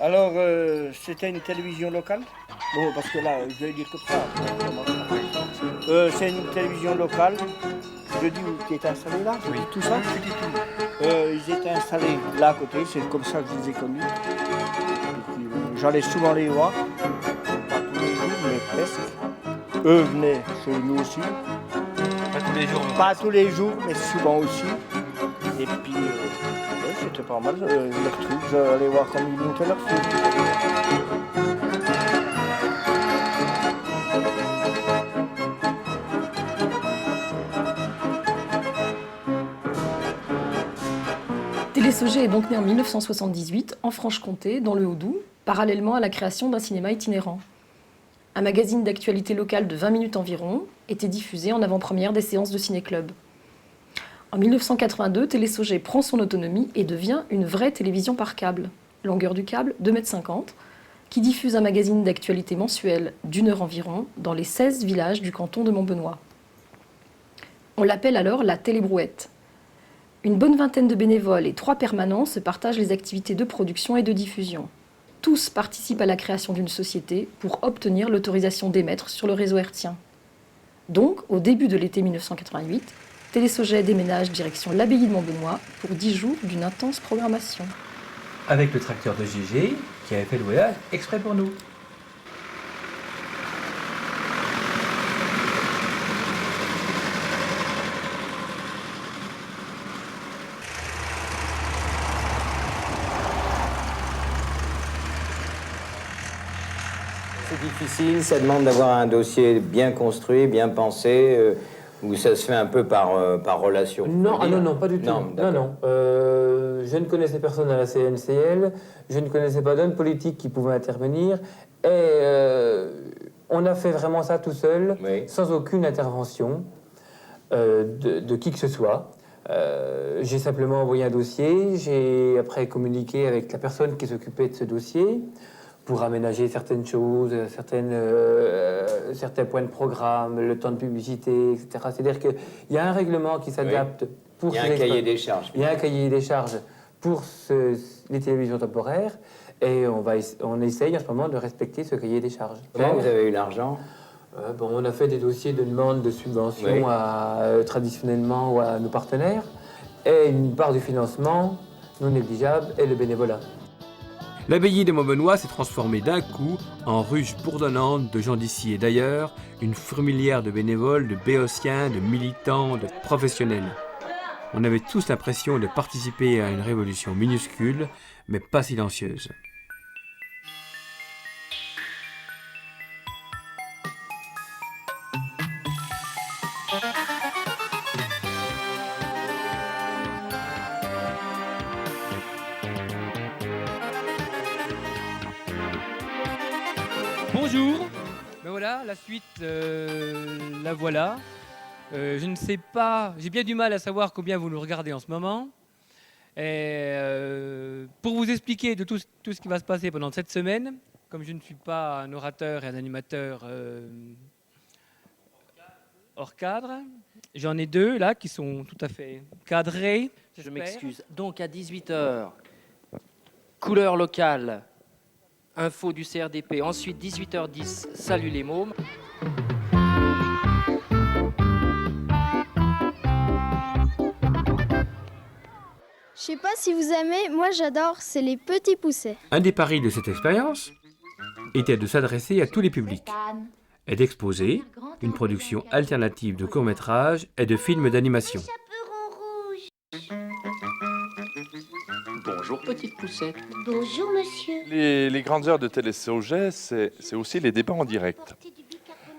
Alors, c'était une télévision locale. Bon, parce que là, je vais dire comme ça. C'est une télévision locale. Je dis où qui est installé là, je dis tout ça. Je dis tout. Ils étaient installés là à côté, c'est comme ça que je les ai connus. Et puis, j'allais souvent les voir, pas tous les jours, mais presque. Eux venaient chez nous aussi. Pas tous les jours. Pas tous les jours, mais souvent aussi. Et puis, ouais, c'était pas mal. Leur truc, j'allais voir comment ils montaient leur truc. Télé-Sauget est donc né en 1978 en Franche-Comté, dans le Haut-Doubs, parallèlement à la création d'un cinéma itinérant. Un magazine d'actualité locale de 20 minutes environ était diffusé en avant-première des séances de ciné-club. En 1982, Télé-Sauget prend son autonomie et devient une vraie télévision par câble, longueur du câble 2,50 m, qui diffuse un magazine d'actualité mensuel d'1 heure environ dans les 16 villages du canton de Montbenoît. On l'appelle alors la Télébrouette. Une bonne vingtaine de bénévoles et 3 permanents se partagent les activités de production et de diffusion. Tous participent à la création d'une société pour obtenir l'autorisation d'émettre sur le réseau hertzien. Donc, au début de l'été 1988, Télé-Sauget déménage direction l'abbaye de Montbenoît pour 10 jours d'une intense programmation. Avec le tracteur de Gégé, qui avait fait le voyage exprès pour nous. C'est difficile, ça demande d'avoir un dossier bien construit, bien pensé, où ça se fait un peu par relation. Non, non, pas du tout. Non, non. Je ne connaissais personne à la CNCL, je ne connaissais pas d'homme politique qui pouvait intervenir, et on a fait vraiment ça tout seul, oui, sans aucune intervention de qui que ce soit. J'ai simplement envoyé un dossier, j'ai après communiqué avec la personne qui s'occupait de ce dossier, pour aménager certaines choses, certains points de programme, le temps de publicité, etc. C'est-à-dire qu'il y a un règlement qui s'adapte pour... Il y a un cahier des charges. Il y a un cahier des charges pour les télévisions temporaires et on essaye en ce moment de respecter ce cahier des charges. Comment vous avez eu l'argent ? On a fait des dossiers de demande de subvention traditionnellement à nos partenaires et une part du financement non négligeable est le bénévolat. L'abbaye de Montbenoît s'est transformée d'un coup en ruche bourdonnante de gens d'ici et d'ailleurs, une fourmilière de bénévoles, de béotiens, de militants, de professionnels. On avait tous l'impression de participer à une révolution minuscule, mais pas silencieuse. Bonjour, ben voilà, la suite, la voilà. Je ne sais pas, j'ai bien du mal à savoir combien vous nous regardez en ce moment. Et, pour vous expliquer de tout ce qui va se passer pendant cette semaine, comme je ne suis pas un orateur et un animateur hors cadre, j'en ai 2 là qui sont tout à fait cadrés. Je m'excuse. Donc à 18h, couleur locale, info du CRDP. Ensuite 18h10, salut les mômes. Je sais pas si vous aimez, moi j'adore, c'est les petits poussets. Un des paris de cette expérience était de s'adresser à tous les publics et d'exposer une production alternative de courts-métrages et de films d'animation. Bonjour petite poussette. Bonjour monsieur. Les grandes heures de Télé-Sauget, c'est aussi les débats en direct,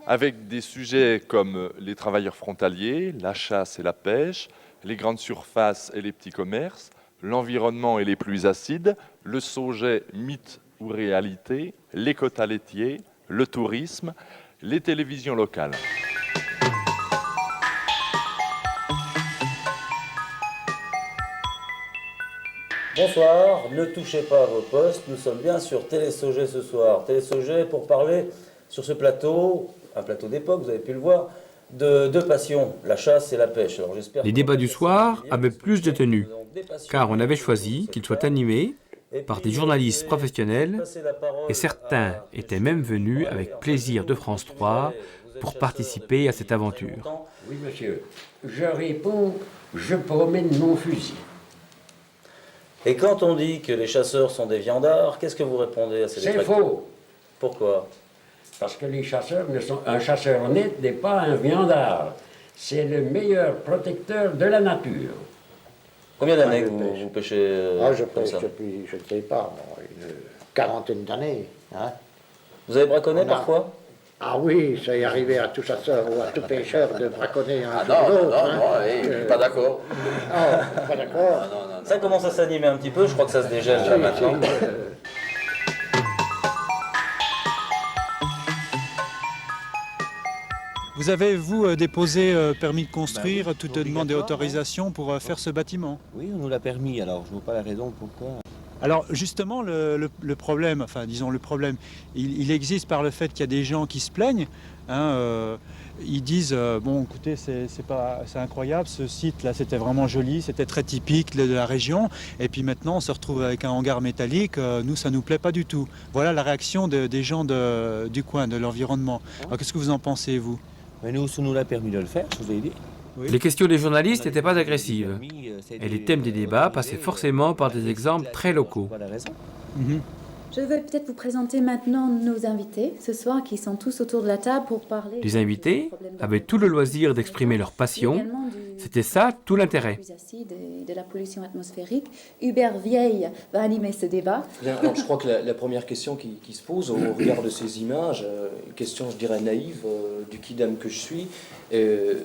avec des sujets comme les travailleurs frontaliers, la chasse et la pêche, les grandes surfaces et les petits commerces, l'environnement et les pluies acides, le Sauget, mythe ou réalité, les quotas laitiers, le tourisme, les télévisions locales. Bonsoir, ne touchez pas à vos postes, nous sommes bien sur Télé-Sauget ce soir. Télé-Sauget pour parler sur ce plateau, un plateau d'époque, vous avez pu le voir, de deux passions, la chasse et la pêche. Les débats du soir avaient plus de tenue, car on avait choisi qu'ils soient animés par des journalistes professionnels et certains étaient même venus avec plaisir de France 3 pour participer à cette aventure. Oui, monsieur. Je réponds, je promène mon fusil. Et quand on dit que les chasseurs sont des viandards, qu'est-ce que vous répondez à ces C'est détracteurs? faux. Pourquoi? Parce que les chasseurs ne sont... Un chasseur net n'est pas un viandard. C'est le meilleur protecteur de la nature. Combien d'années vous pêchez Je comme pêche ça? depuis, je ne sais pas, une quarantaine d'années. Hein. Vous avez braconné parfois? Ah oui, ça est arrivé à tout chasseur ou à tout pêcheur de braconner un jour ou l'autre. je suis pas d'accord. Non, pas d'accord. Ça commence à s'animer un petit peu, je crois que ça se dégèle là maintenant. Vous avez, vous, déposé permis de construire, toute demande et autorisation pour faire ce bâtiment? Oui, on nous l'a permis, alors je ne vois pas la raison pourquoi. Alors justement, le problème, enfin disons le problème, il existe par le fait qu'il y a des gens qui se plaignent. Ils disent, bon écoutez, c'est incroyable, ce site-là c'était vraiment joli, c'était très typique de la région, et puis maintenant on se retrouve avec un hangar métallique, nous ça ne nous plaît pas du tout. Voilà la réaction des gens du coin, de l'environnement. Alors qu'est-ce que vous en pensez, vous? Mais nous, on nous l'a permis de le faire, je vous ai dit. Les questions des journalistes n'étaient pas agressives, et les thèmes des débats passaient forcément par des exemples très locaux. Je vais peut-être vous présenter maintenant nos invités ce soir qui sont tous autour de la table pour parler. Les invités avaient tout le loisir d'exprimer leur passion. C'était ça tout l'intérêt. De la pollution atmosphérique. Hubert Vieille va animer ce débat. Alors, je crois que la première question qui se pose au regard de ces images, une question, je dirais, naïve du kidam que je suis,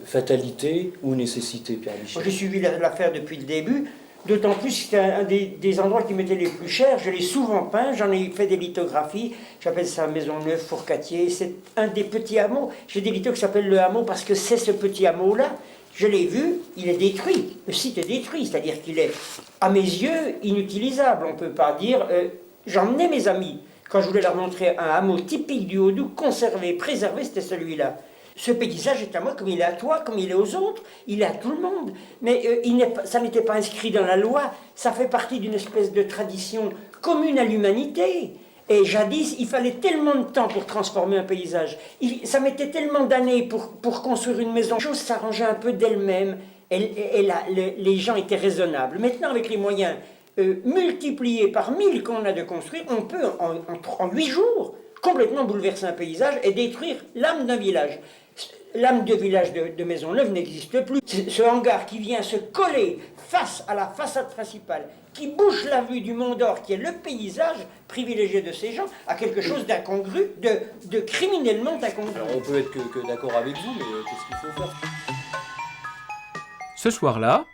fatalité ou nécessité, Pierre Bichet? J'ai suivi l'affaire depuis le début. D'autant plus que c'était un des endroits qui m'étaient les plus chers. Je l'ai souvent peint, j'en ai fait des lithographies. J'appelle ça Maisonneuve, Fourcatier. C'est un des petits hameaux. J'ai des lithos qui s'appellent le hameau parce que c'est ce petit hameau-là. Je l'ai vu, il est détruit. Le site est détruit, c'est-à-dire qu'il est, à mes yeux, inutilisable. On ne peut pas dire... J'emmenais mes amis. Quand je voulais leur montrer un hameau typique du Haut-Doubs, conservé, préservé, c'était celui-là. Ce paysage est à moi comme il est à toi, comme il est aux autres, il est à tout le monde. Mais ça n'était pas inscrit dans la loi, ça fait partie d'une espèce de tradition commune à l'humanité. Et jadis, il fallait tellement de temps pour transformer un paysage. Ça mettait tellement d'années pour construire une maison. Les choses s'arrangeaient un peu d'elles-mêmes, et là, les gens étaient raisonnables. Maintenant, avec les moyens multipliés par 1000 qu'on a de construire, on peut, en 8 jours, complètement bouleverser un paysage et détruire l'âme d'un village. L'âme de village de Maisonneuve n'existe plus. Ce hangar qui vient se coller face à la façade principale, qui bouche la vue du Mont d'Or, qui est le paysage privilégié de ces gens, a quelque chose d'incongru, de criminellement incongru. Alors on peut être que d'accord avec vous, mais qu'est-ce qu'il faut faire? Ce soir-là,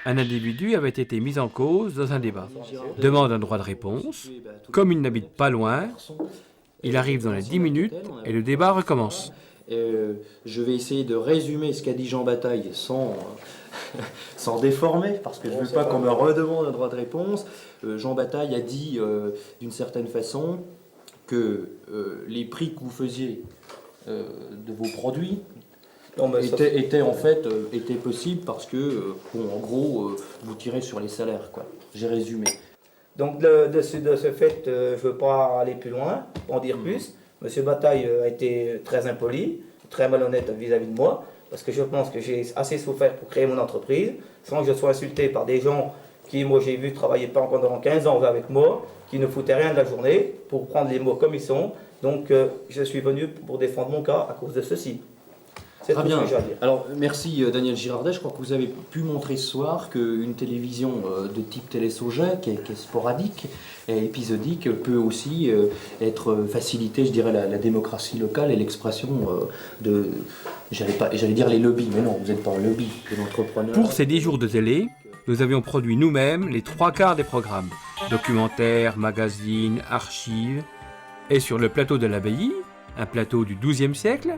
un individu avait été mis en cause dans un débat. Demande un droit de réponse. Comme il n'habite pas loin, il arrive dans les 10 minutes et le débat recommence. Je vais essayer de résumer ce qu'a dit Jean Bataille sans déformer, parce que je ne veux pas qu'on me redemande un droit de réponse. Jean Bataille a dit d'une certaine façon que les prix que vous faisiez de vos produits étaient possibles parce que, en gros, vous tirez sur les salaires, quoi. J'ai résumé. Donc de ce fait, je ne veux pas aller plus loin, en dire plus. Monsieur Bataille a été très impoli, très malhonnête vis-à-vis de moi, parce que je pense que j'ai assez souffert pour créer mon entreprise, sans que je sois insulté par des gens qui, moi j'ai vu, travailler pendant 15 ans avec moi, qui ne foutaient rien de la journée, pour prendre les mots comme ils sont. Donc je suis venu pour défendre mon cas à cause de ceci. C'est très tout bien. ce que j'ai à dire. Alors, merci Daniel Girardet. Je crois que vous avez pu montrer ce soir qu'une télévision de type Télé-Sauget, qui est sporadique et épisodique, peut aussi être faciliter, je dirais, la démocratie locale et l'expression de, j'allais dire les lobbies, mais non, vous n'êtes pas un lobby, de l'entrepreneur. Pour ces 10 jours de télé, nous avions produit nous-mêmes les 3/4 des programmes. Documentaires, magazines, archives. Et sur le plateau de l'Abbaye, un plateau du XIIe siècle,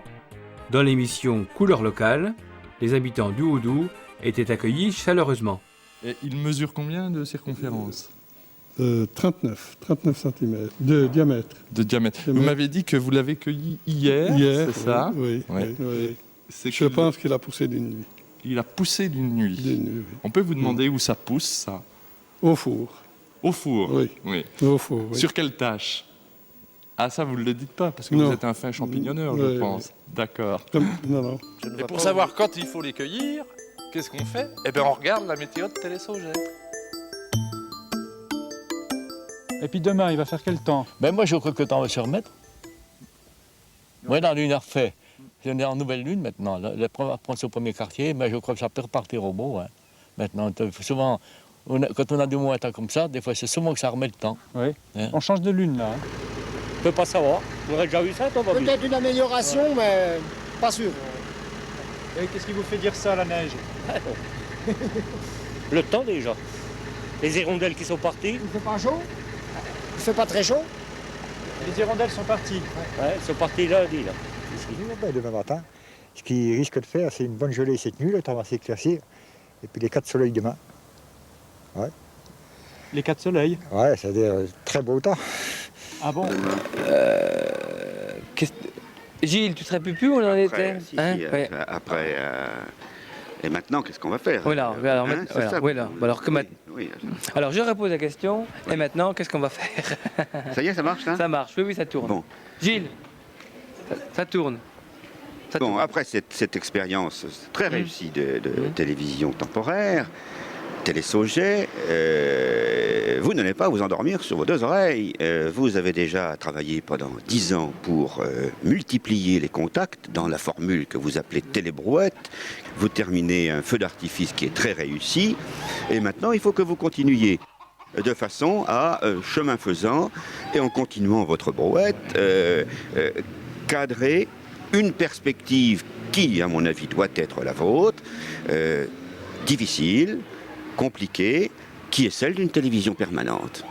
dans l'émission Couleur locale, les habitants du Haut-Doubs étaient accueillis chaleureusement. Et il mesure combien de circonférence? 39 cm de diamètre. De diamètre. Vous m'avez dit que vous l'avez cueilli hier, c'est ça? Oui. Ouais. Oui. Je pense qu'il a poussé d'une nuit. Il a poussé d'une nuit. Oui. On peut vous demander où ça pousse, ça? Au four. Au four. Oui. Au four, oui. Sur quelle tâche? Ah, ça, vous ne le dites pas, parce que Non. vous êtes un fin champignonneur, je pense. D'accord. Non. Et pour savoir quand il faut les cueillir, qu'est-ce qu'on fait? Eh bien, on regarde la météo de Télé Sauget. Et puis demain, il va faire quel temps? Ben moi, je crois que le temps va se remettre. Moi, la lune a refait. On est en nouvelle lune maintenant. La première prend au premier quartier, mais je crois que ça peut repartir au beau. Hein. Maintenant, souvent, quand on a 2 mois comme ça, des fois, c'est souvent que ça remet le temps. Oui. Hein. On change de lune là. Je peux pas savoir. Vous aurez déjà vu ça, toi, Bobby? Peut-être une amélioration, mais pas sûr. Et qu'est-ce qui vous fait dire ça, la neige? Le temps déjà. Les hirondelles qui sont parties. Il fait pas chaud? Il fait pas très chaud? Les hirondelles sont parties. Ouais, elles sont parties lundi, là. Demain matin, ce qui risque de faire, c'est une bonne gelée cette nuit, le temps va s'éclaircir, et puis les 4 soleils demain. Ouais. Les 4 soleils? Ouais, c'est-à-dire très beau temps. Ah bon? Gilles, tu te rappelles plus où on en était? Ouais. Après, et maintenant, qu'est-ce qu'on va faire? Voilà, alors, alors je repose la question, et maintenant, qu'est-ce qu'on va faire? Ça y est, ça marche, là? Ça marche, oui, ça tourne. Bon. Gilles, ça tourne. Bon, après cette expérience très réussie de télévision temporaire, Télé Sauget, vous n'allez pas vous endormir sur vos 2 oreilles. Vous avez déjà travaillé pendant 10 ans pour multiplier les contacts dans la formule que vous appelez télébrouette. Vous terminez un feu d'artifice qui est très réussi. Et maintenant, il faut que vous continuiez de façon à, chemin faisant, et en continuant votre brouette, cadrer une perspective qui, à mon avis, doit être la vôtre, difficile, compliquée, qui est celle d'une télévision permanente.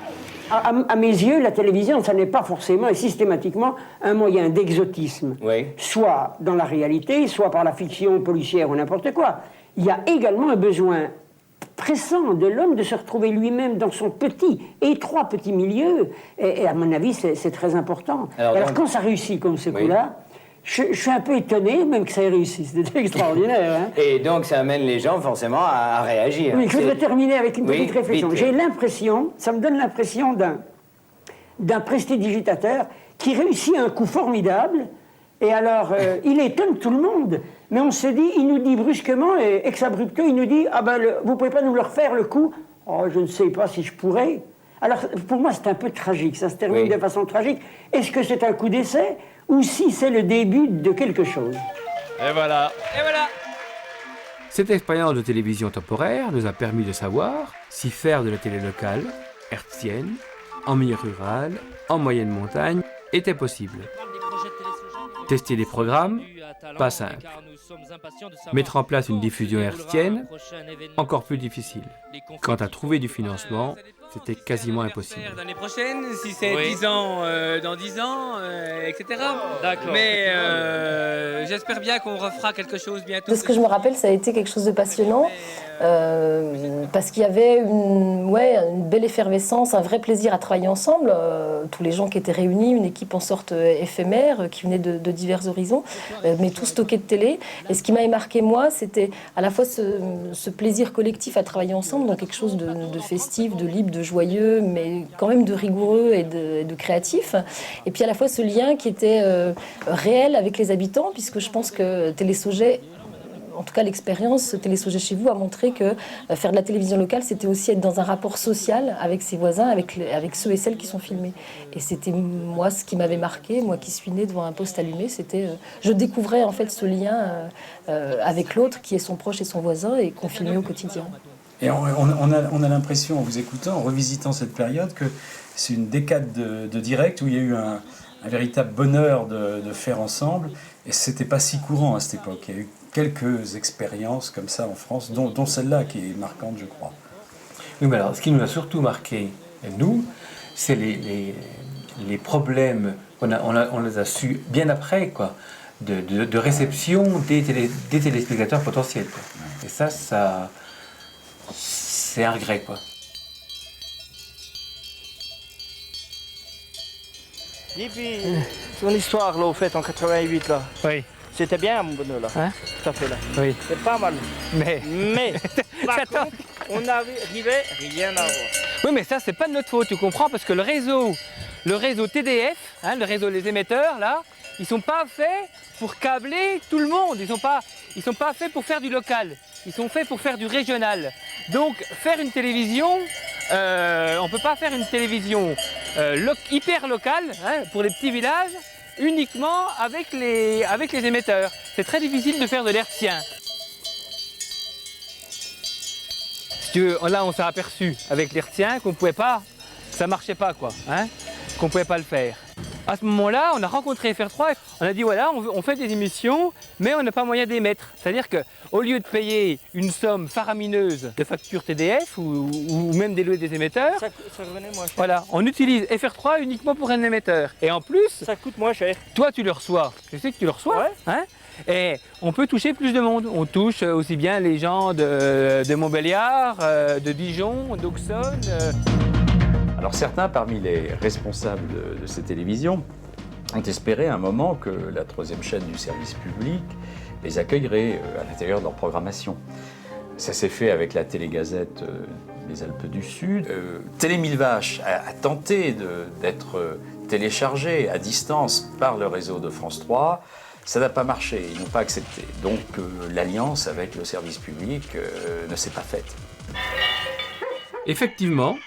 À mes yeux, la télévision, ça n'est pas forcément et systématiquement un moyen d'exotisme, soit dans la réalité, soit par la fiction policière ou n'importe quoi. Il y a également un besoin pressant de l'homme de se retrouver lui-même dans son étroit petit milieu, et à mon avis, c'est très important. Alors quand ça réussit comme ce coup-là, je suis un peu étonné, même que ça ait réussi. C'était extraordinaire. Hein. Et donc, ça amène les gens forcément à réagir. Oui, je voudrais terminer avec une petite réflexion. Vite. J'ai l'impression, ça me donne l'impression d'un prestidigitateur qui réussit un coup formidable. Et alors, il étonne tout le monde. Mais on se dit, il nous dit brusquement, et ex abrupto, il nous dit, ah ben, vous pouvez pas nous le refaire le coup? Oh, je ne sais pas si je pourrais. Alors, pour moi, c'est un peu tragique. Ça se termine de façon tragique. Est-ce que c'est un coup d'essai? Ou si c'est le début de quelque chose. Et voilà. Et voilà. Cette expérience de télévision temporaire nous a permis de savoir si faire de la télé locale, hertzienne, en milieu rural, en moyenne montagne, était possible. Tester des programmes, pas simple. Mettre en place une diffusion hertzienne, encore plus difficile. Quant à trouver du financement, c'était quasiment impossible. L'année prochaine, si c'est 10 ans, dans 10 ans, etc. D'accord. Mais j'espère bien qu'on refera quelque chose bientôt. De ce que je me rappelle, ça a été quelque chose de passionnant, parce qu'il y avait une belle effervescence, un vrai plaisir à travailler ensemble. Tous les gens qui étaient réunis, une équipe en sorte éphémère, qui venait de divers horizons, mais tout stocké de télé. Et ce qui m'avait marqué, moi, c'était à la fois ce plaisir collectif à travailler ensemble, dans quelque chose de festif, de libre, de joyeux, mais quand même de rigoureux et de créatif. Et puis à la fois ce lien qui était réel avec les habitants, puisque je pense que Télé Sauget, en tout cas l'expérience Télé Sauget chez vous, a montré que faire de la télévision locale, c'était aussi être dans un rapport social avec ses voisins, avec ceux et celles qui sont filmés. Et c'était moi ce qui m'avait marqué, moi qui suis née devant un poste allumé, c'était je découvrais en fait ce lien avec l'autre qui est son proche et son voisin et qu'on filmait au quotidien. Et on a l'impression, en vous écoutant, en revisitant cette période, que c'est une décade de direct où il y a eu un véritable bonheur de faire ensemble. Et c'était pas si courant à cette époque. Il y a eu quelques expériences comme ça en France, dont celle-là qui est marquante, je crois. Oui, mais alors, ce qui nous a surtout marqué, nous, c'est les problèmes on les a su bien après, quoi, de réception des téléspectateurs potentiels, quoi. Et ça c'est un regret, quoi. Et puis, ton histoire, là, au fait, en 88, là. Oui. C'était bien, mon bonheur, là. Hein? Tout à fait, là. Oui. C'est pas mal. Mais par contre, on n'arrivait rien à voir. Oui, mais ça, c'est pas de notre faute, tu comprends, parce que le réseau TDF, hein, le réseau des émetteurs, là, ils sont pas faits pour câbler tout le monde. Ils sont pas faits pour faire du local. Ils sont faits pour faire du régional. Donc, faire une télévision, on peut pas faire une télévision hyper locale, hein, pour les petits villages, uniquement avec les émetteurs. C'est très difficile de faire de l'hertzien. Si tu veux, là, on s'est aperçu avec l'hertzien qu'on pouvait pas, ça marchait pas, quoi, hein, qu'on pouvait pas le faire. À ce moment-là, on a rencontré FR3, on a dit voilà, on fait des émissions, mais on n'a pas moyen d'émettre. C'est-à-dire qu'au lieu de payer une somme faramineuse de factures TDF ou même d'élever des émetteurs, Ça revenait moins cher. voilà, on utilise FR3 uniquement pour un émetteur. Et en plus, Ça coûte moins cher. toi tu le reçois, je sais que tu le reçois, Ouais. hein, et on peut toucher plus de monde. On touche aussi bien les gens de Montbéliard, de Dijon, d'Auxonne. Alors certains parmi les responsables de ces télévisions ont espéré à un moment que la troisième chaîne du service public les accueillerait à l'intérieur de leur programmation. Ça s'est fait avec la Télégazette des Alpes du Sud. Télé Mille Vaches a tenté d'être téléchargée à distance par le réseau de France 3. Ça n'a pas marché, ils n'ont pas accepté. Donc l'alliance avec le service public ne s'est pas faite. Effectivement,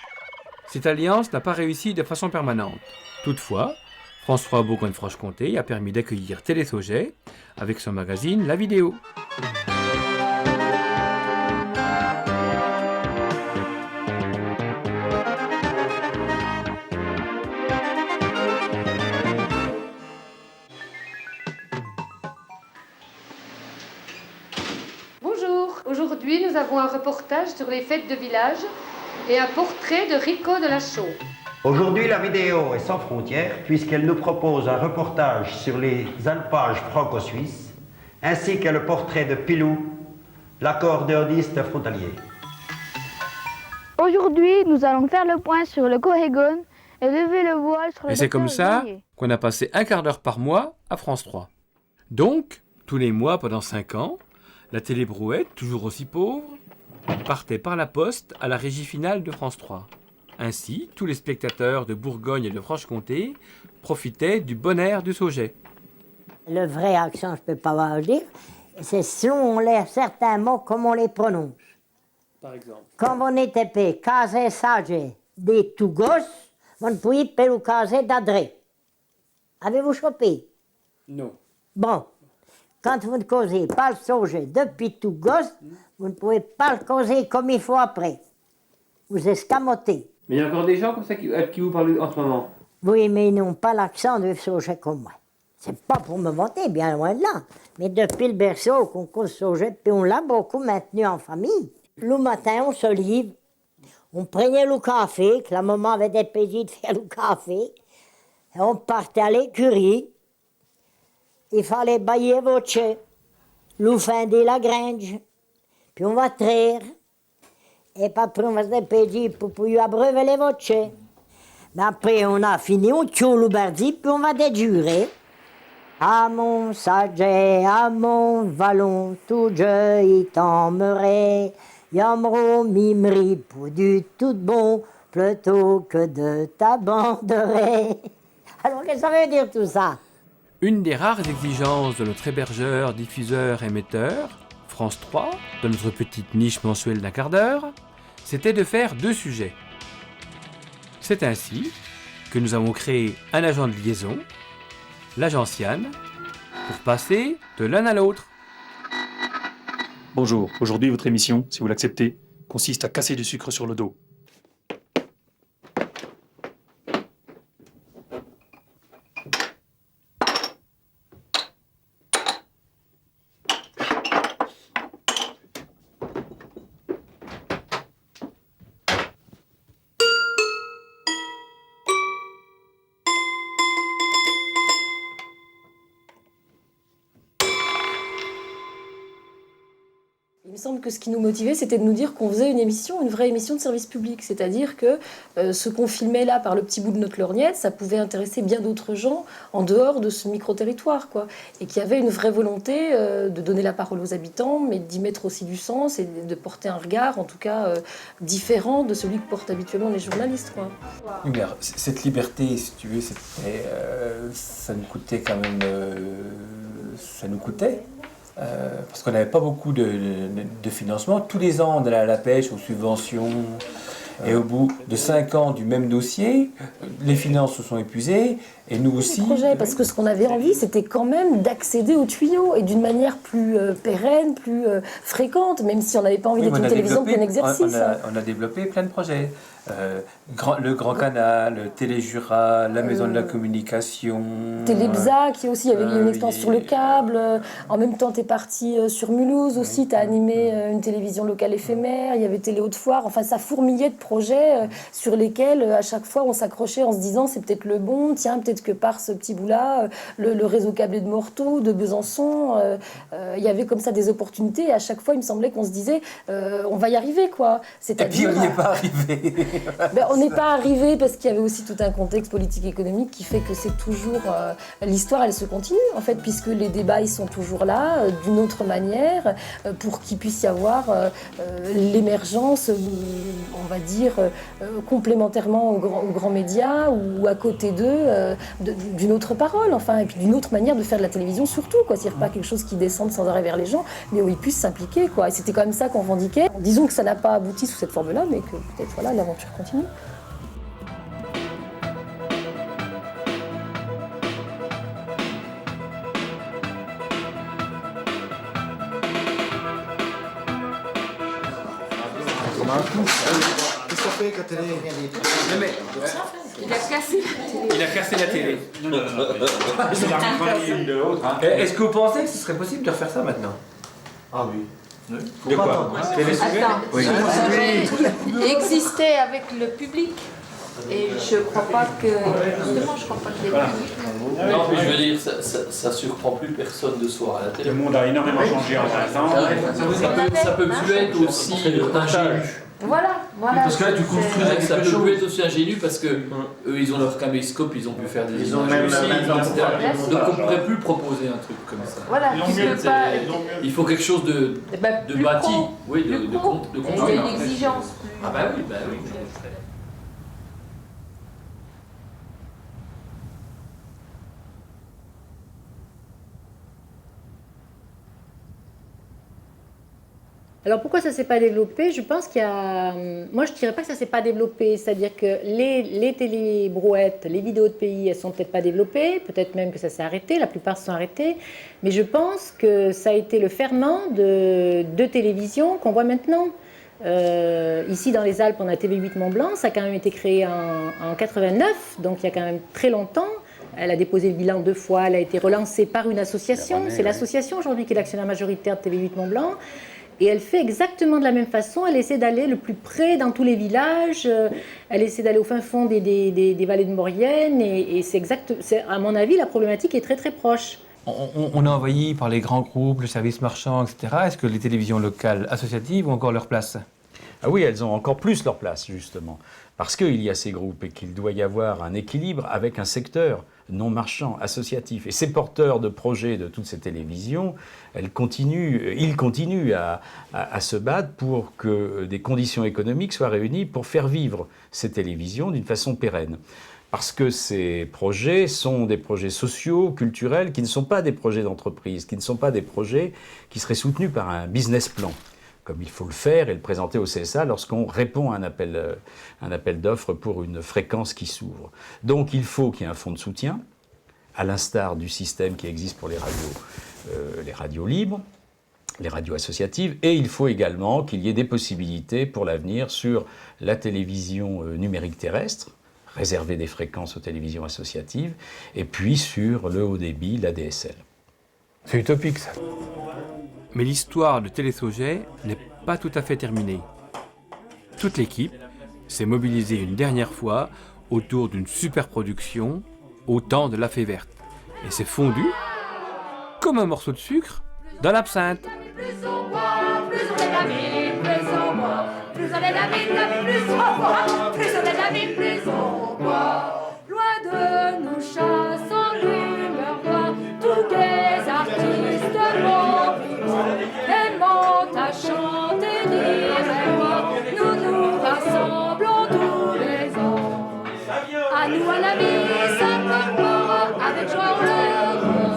cette alliance n'a pas réussi de façon permanente. Toutefois, France 3 Bourgogne-Franche-Comté a permis d'accueillir Télé Sauget avec son magazine La Vidéo. Bonjour, aujourd'hui nous avons un reportage sur les fêtes de village et un portrait de Rico de la Chaux. Aujourd'hui, la vidéo est sans frontières puisqu'elle nous propose un reportage sur les alpages franco-suisses ainsi que le portrait de Pilou, l'accordéoniste frontalier. Aujourd'hui, nous allons faire le point sur le Cohégon et lever le voile sur le Et c'est comme docteur ça Grenier. qu'on a passé un quart d'heure par mois à France 3. Donc, tous les mois pendant 5 ans, la télé brouette, toujours aussi pauvre, partait par la poste à la régie finale de France 3. Ainsi, tous les spectateurs de Bourgogne et de Franche-Comté profitaient du bon air du Sauget. Le vrai accent, je ne peux pas vous le dire, c'est selon certains mots, comme on les prononce. Par exemple. Quand on était payé, casé sage des tout gosses, on ne pouvait pas le caser d'adré. Avez-vous chopé? Non. Bon, quand vous ne causez pas le Sauget depuis tout gosse, vous ne pouvez pas le causer comme il faut après. Vous escamotez. Mais il y a encore des gens comme ça qui vous parlent en ce moment. Oui, mais ils n'ont pas l'accent de Sauget comme moi. C'est pas pour me vanter, bien loin de là. Mais depuis le berceau qu'on cause Sauget, puis on l'a beaucoup maintenu en famille. Le matin, on se livre, on prenait le café, que la maman avait dépêché de faire le café, et on partait à l'écurie. Il fallait bailler voce, le fender la grange, puis on va traire. Et puis après, on va se dépêcher pour pouvoir abreuver les voces. Mais après, on a fini, on tue le bardi, puis on va déjurer. À mon saget, à mon vallon, tout je y t'emmerai. Yamro mimri pour du tout bon, plutôt que de t'abandonner. Alors, qu'est-ce que ça veut dire tout ça? Une des rares exigences de notre hébergeur, diffuseur, émetteur, France 3, dans notre petite niche mensuelle d'un quart d'heure, c'était de faire 2 sujets. C'est ainsi que nous avons créé un agent de liaison, l'agence Yann, pour passer de l'un à l'autre. Bonjour, aujourd'hui votre émission, si vous l'acceptez, consiste à casser du sucre sur le dos. Il me semble que ce qui nous motivait, c'était de nous dire qu'on faisait une vraie émission de service public. C'est-à-dire que ce qu'on filmait là par le petit bout de notre lorgnette, ça pouvait intéresser bien d'autres gens en dehors de ce micro-territoire, quoi. Et qu'il y avait une vraie volonté de donner la parole aux habitants, mais d'y mettre aussi du sens et de porter un regard, en tout cas, différent de celui que portent habituellement les journalistes, quoi. Oui, mais alors, cette liberté, si tu veux, ça nous coûtait quand même... ça nous coûtait. Parce qu'on n'avait pas beaucoup de financement. Tous les ans, on allait à la pêche, aux subventions. Et au bout de 5 ans du même dossier, les finances se sont épuisées. Et nous aussi. Parce que ce qu'on avait envie, c'était quand même d'accéder aux tuyaux et d'une manière plus pérenne, plus fréquente, même si on n'avait pas envie d'être une télévision plein exercice. On a développé plein de projets. Le Grand Canal, Téléjura, la Maison de la Communication. Télébza, qui aussi avait une expérience sur le câble. En même temps, tu es parti sur Mulhouse aussi, tu as animé une télévision locale éphémère. Il y avait Télé Haute-Foire. Enfin, ça fourmillait de projets sur lesquels, à chaque fois, on s'accrochait en se disant c'est peut-être le bon, tiens, peut-être que par ce petit bout-là, le réseau câblé de Morteau, de Besançon, il y avait comme ça des opportunités. Et à chaque fois, il me semblait qu'on se disait on va y arriver, quoi. Et puis, on n'y est pas arrivé. On n'est pas arrivé parce qu'il y avait aussi tout un contexte politique et économique qui fait que c'est toujours... l'histoire, elle se continue, en fait, puisque les débats, ils sont toujours là, d'une autre manière, pour qu'il puisse y avoir l'émergence, on va dire, complémentairement aux grands médias ou à côté d'eux, d'une autre parole, enfin, et puis d'une autre manière de faire de la télévision surtout, quoi. C'est-à-dire pas quelque chose qui descende sans arrêt vers les gens, mais où ils puissent s'impliquer, quoi. Et c'était quand même ça qu'on revendiquait. Disons que ça n'a pas abouti sous cette forme-là, mais que peut-être, voilà, l'aventure continue. Qu'est-ce qu'on fait quand elle est... Il a cassé la télé. Il a cassé la télé. Hein. Est-ce que vous pensez que ce serait possible de refaire ça maintenant? Ah oui. De quoi? Attends, Oui. existait avec le public. Et je crois pas que... Justement, je crois pas que les publics... Non, mais je veux dire, ça surprend plus personne de soir à la télé. Le monde a énormément changé en 20 ans. Ça peut plus être aussi ingénu. Voilà. Parce que là, tu construis quelque chose. Ça peut plus être aussi ingénu parce que eux, ils ont leur caméscope, ils ont pu faire des images aussi, etc. Donc on pourrait plus proposer un truc comme ça. Voilà, il faut quelque chose de bâti, oui, de construit. Il y a une exigence. Ah bah oui. Alors pourquoi ça ne s'est pas développé? Je pense qu'il y a... Moi je ne dirais pas que ça ne s'est pas développé, c'est-à-dire que les télébrouettes, les vidéos de pays, elles ne sont peut-être pas développées, peut-être même que ça s'est arrêté, la plupart se sont arrêtées, mais je pense que ça a été le ferment de télévision qu'on voit maintenant. Ici dans les Alpes, on a TV8 Mont-Blanc, ça a quand même été créé en 89, donc il y a quand même très longtemps. Elle a déposé le bilan 2 fois, elle a été relancée par une association, c'est l'association aujourd'hui qui est l'actionnaire majoritaire de TV8 Mont-Blanc. Et elle fait exactement de la même façon, elle essaie d'aller le plus près dans tous les villages, elle essaie d'aller au fin fond des vallées de Maurienne, et c'est à mon avis, la problématique est très très proche. On est envahi par les grands groupes, le service marchand, etc. Est-ce que les télévisions locales associatives ont encore leur place? Ah oui, elles ont encore plus leur place, justement. Parce qu'il y a ces groupes et qu'il doit y avoir un équilibre avec un secteur non marchand, associatif. Et ces porteurs de projets de toutes ces télévisions, ils continuent à se battre pour que des conditions économiques soient réunies pour faire vivre ces télévisions d'une façon pérenne. Parce que ces projets sont des projets sociaux, culturels, qui ne sont pas des projets d'entreprise, qui ne sont pas des projets qui seraient soutenus par un business plan, comme il faut le faire et le présenter au CSA lorsqu'on répond à un appel d'offres pour une fréquence qui s'ouvre. Donc il faut qu'il y ait un fonds de soutien, à l'instar du système qui existe pour les radios libres, les radios associatives, et il faut également qu'il y ait des possibilités pour l'avenir sur la télévision numérique terrestre, réserver des fréquences aux télévisions associatives, et puis sur le haut débit, la DSL. C'est utopique, ça. Mais l'histoire de Télé-Sauget n'est pas tout à fait terminée. Toute l'équipe s'est mobilisée une dernière fois autour d'une super production au temps de la Fée Verte. Et s'est fondue comme un morceau de sucre dans l'absinthe. Plus on boit, plus on est d'amis, plus on boit. Plus on est d'amis, plus on boit. Plus on est d'amis, plus on boit. Loin de nos chasses en humeur noire, tous les artistes vont aimant à chanter, rire et boire. Nous nous rassemblons tous les ans. À nous, à la vie, ça peut avec joie on le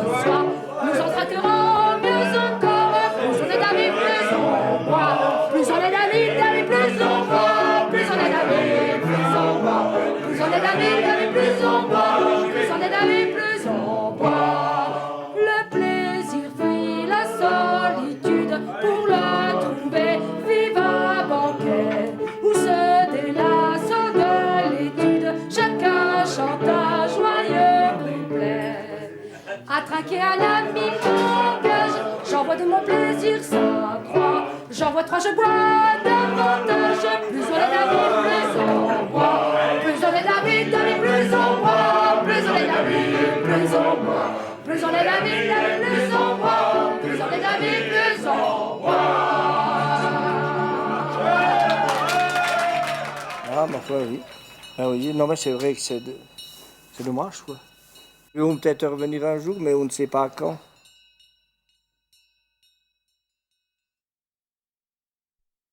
reçoit. Nous en traquerons mieux encore. Plus on est d'amis, plus on boit. Plus on est d'amis, plus on boit. Plus on est d'amis, plus on boit. Plus on est d'amis, plus on boit. Plus on est d'amis, plus on boit. Le plaisir fuit la solitude pour le trouver. Vive un banquet où se délasse de l'étude. Chacun chante un joyeux couplet. À traquer à la mi-langage, j'envoie de mon plaisir s'accroît. J'envoie 3, je bois davantage. Plus on est d'amis, plus on boit. Plus on est d'amis, plus on boit. Plus on est d'amis, plus on boit. Plus on est d'amis, plus on boit. Plus on est d'amis, plus on boit. Ah, ma foi, oui. Ah oui, non, mais c'est vrai que c'est dommage, quoi. Ils vont peut-être revenir un jour, mais on ne sait pas quand.